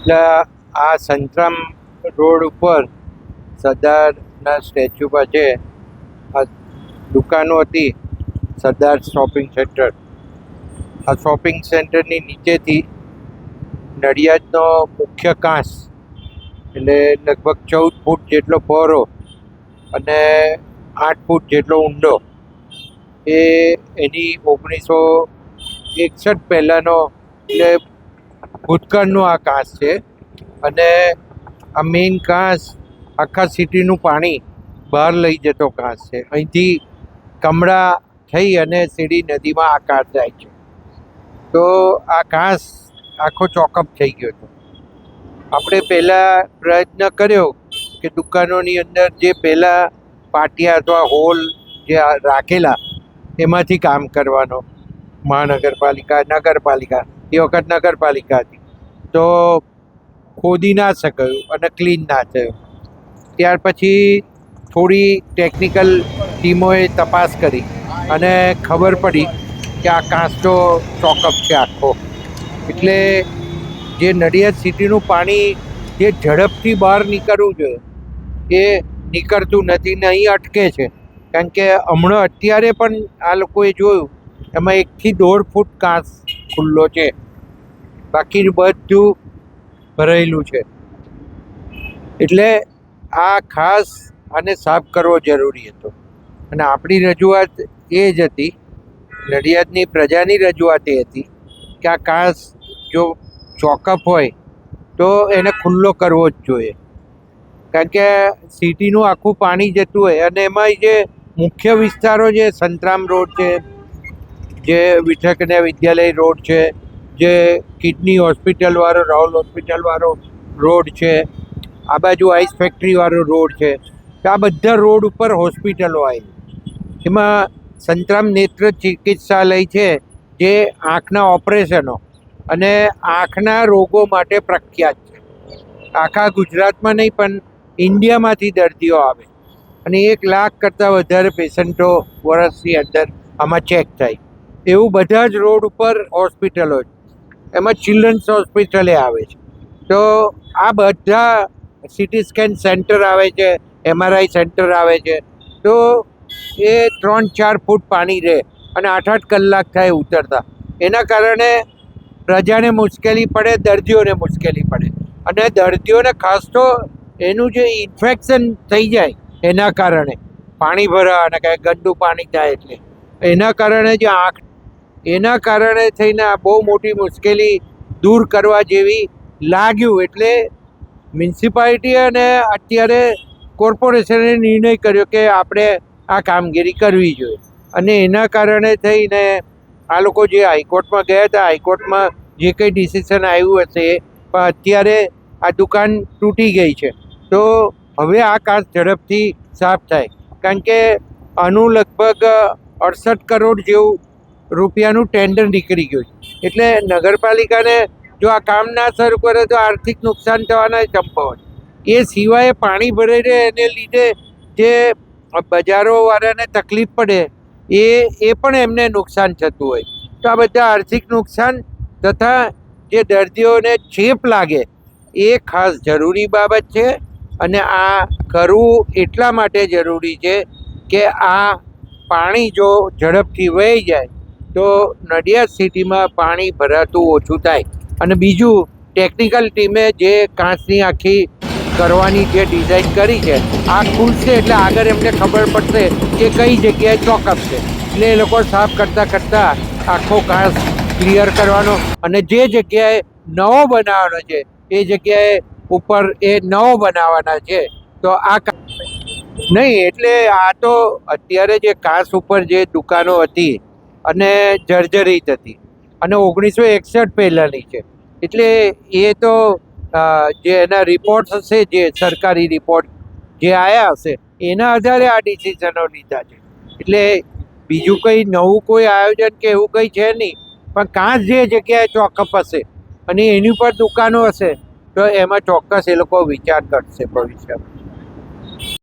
એટલે આ સંતરામ રોડ ઉપર સરદારના સ્ટેચ્યુ પાસે આ દુકાનો હતી. સરદાર શોપિંગ સેન્ટર. આ શોપિંગ સેન્ટરની નીચેથી નડિયાદનો મુખ્ય કાંસ, એટલે લગભગ 14 ફૂટ જેટલો પહોળો અને 8 ફૂટ જેટલો ઊંડો, એની 1961 પહેલાંનો, એટલે ભૂતકાળનું આ કાંસ છે. અને આ મેઇન કાંસ આખા સિટીનું પાણી બહાર લઈ જતો કાંસ છે. અહીંથી કમળા થઈ અને સીડી નદીમાં આ કાંસ જાય છે. તો આ કાંસ આખો ચોકઅપ થઈ ગયો હતો. આપણે પહેલાં પ્રયત્ન કર્યો કે દુકાનોની અંદર જે પહેલાં પાટિયા અથવા હોલ જે રાખેલા એમાંથી કામ કરવાનો. મહાનગરપાલિકા, નગરપાલિકા, એ વખત નગરપાલિકા હતી, તો ખોદી ના શકાયું અને ક્લીન ના થયું. ત્યાર પછી થોડી ટેકનિકલ ટીમોએ તપાસ કરી અને ખબર પડી કે આ કાંસ તો ચોકઅપ છે આખો. એટલે જે નડિયાદ સિટીનું પાણી જે ઝડપથી બહાર નીકળવું જોઈએ એ નીકળતું નથી ને અહીં અટકે છે. કારણ કે હમણાં અત્યારે પણ આ લોકોએ જોયું એમાં 1 થી 1.5 ફૂટ કાંસ ખુલ્લો છે, બાકી બધું ભરાયેલું છે. એટલે આ ખાસ આને સાફ કરવો જરૂરી હતો. અને આપણી રજૂઆત એ જ હતી, નડિયાદની પ્રજાની રજૂઆત એ હતી કે આ કાંસ જો ચોકઅપ હોય તો એને ખુલ્લો કરવો જ જોઈએ. કારણ કે સિટીનું આખું પાણી જતું હોય અને એમાં જે મુખ્ય વિસ્તારો છે, સંતરામ રોડ છે, જે વિઠ્ઠલ કન્યા વિદ્યાલય રોડ છે, જે કિડની હોસ્પિટલવાળો, રાહુલ હોસ્પિટલવાળો રોડ છે, આ બાજુ આઈસ ફેક્ટરીવાળો રોડ છે, તો આ બધા રોડ ઉપર હોસ્પિટલો આવી. એમાં સંતરામ નેત્ર ચિકિત્સાલય છે, જે આંખના ઓપરેશનો અને આંખના રોગો માટે પ્રખ્યાત છે. આખા ગુજરાતમાં નહીં પણ ઇન્ડિયામાંથી દર્દીઓ આવે અને 1 લાખ કરતાં વધારે પેશન્ટો વર્ષની અંદર આમાં ચેક થાય. એવું બધા જ રોડ ઉપર હોસ્પિટલો છે. એમાં ચિલ્ડ્રન્સ હોસ્પિટલે આવે છે. તો આ બધા સિટી સ્કેન સેન્ટર આવે છે, MRI સેન્ટર આવે છે. તો એ 3-4 ફૂટ પાણી રહે અને 8-8 કલાક થાય ઉતરતા. એના કારણે પ્રજાને મુશ્કેલી પડે, દર્દીઓને મુશ્કેલી પડે. અને દર્દીઓને ખાસ તો એનું જે ઇન્ફેક્શન થઈ જાય એના કારણે, પાણી ભરા અને કાંઈ ગંદુ પાણી થાય એટલે એના કારણે જે એના કારણે થઈને આ બહુ મોટી મુશ્કેલી દૂર કરવા જેવી લાગ્યું. એટલે મ્યુનિસિપાલિટી અને અત્યારે કોર્પોરેશને નિર્ણય કર્યો કે આપણે આ કામગીરી કરવી જોઈએ. અને એના કારણે થઈને આ લોકો જે હાઈકોર્ટમાં ગયા હતા, હાઈકોર્ટમાં જે કંઈ ડિસિઝન આવ્યું હશે પણ અત્યારે આ દુકાન તૂટી ગઈ છે. તો હવે આ કાંસ ઝડપથી સાફ થાય. કારણ કે આનું લગભગ 68 કરોડ જેવું રૂપિયાનું ટેન્ડર નીકળી ગયું છે. એટલે નગરપાલિકાને જો આ કામ ના શરૂ કરે તો આર્થિક નુકસાન થવાના સંભાવના. એ સિવાય પાણી ભરાઈ રહે એને લીધે જે બજારોવાળાને તકલીફ પડે એ પણ એમને નુકસાન થતું હોય. તો આ બધા આર્થિક નુકસાન તથા જે દર્દીઓને ચેપ લાગે એ ખાસ જરૂરી બાબત છે. અને આ કરવું એટલા માટે જરૂરી છે કે આ પાણી જો ઝડપથી વહી જાય તો નડિયાદ સિટીમાં પાણી ભરાતું ઓછું થાય. અને બીજું, ટેકનિકલ ટીમે જે કાંસની આખી કરવાની જે ડિઝાઇન કરી છે, આ ખુલશે એટલે આગળ એમને ખબર પડશે કે કઈ જગ્યાએ ચોકઅપ છે. એટલે એ લોકો સાફ કરતાં આખો કાંસ ક્લિયર કરવાનો અને જે જગ્યાએ નવો બનાવવાનો છે એ જગ્યાએ ઉપર એ નવો બનાવવાના છે. તો આ નહીં, એટલે આ તો અત્યારે જે કાંસ ઉપર જે દુકાનો હતી અને જર્જરિત હતી અને 1961 પહેલાંની છે. એટલે એ તો જે એના રિપોર્ટ હશે, જે સરકારી રિપોર્ટ જે આવ્યા હશે એના આધારે આ ડિસિઝનો લીધા છે. એટલે બીજું કંઈ નવું કોઈ આયોજન કે એવું કંઈ છે નહીં. પણ કાંસ જે જગ્યાએ ચોકઅપ હશે અને એની ઉપર દુકાનો હશે તો એમાં ચોક્કસ એ લોકો વિચાર કરશે ભવિષ્યમાં.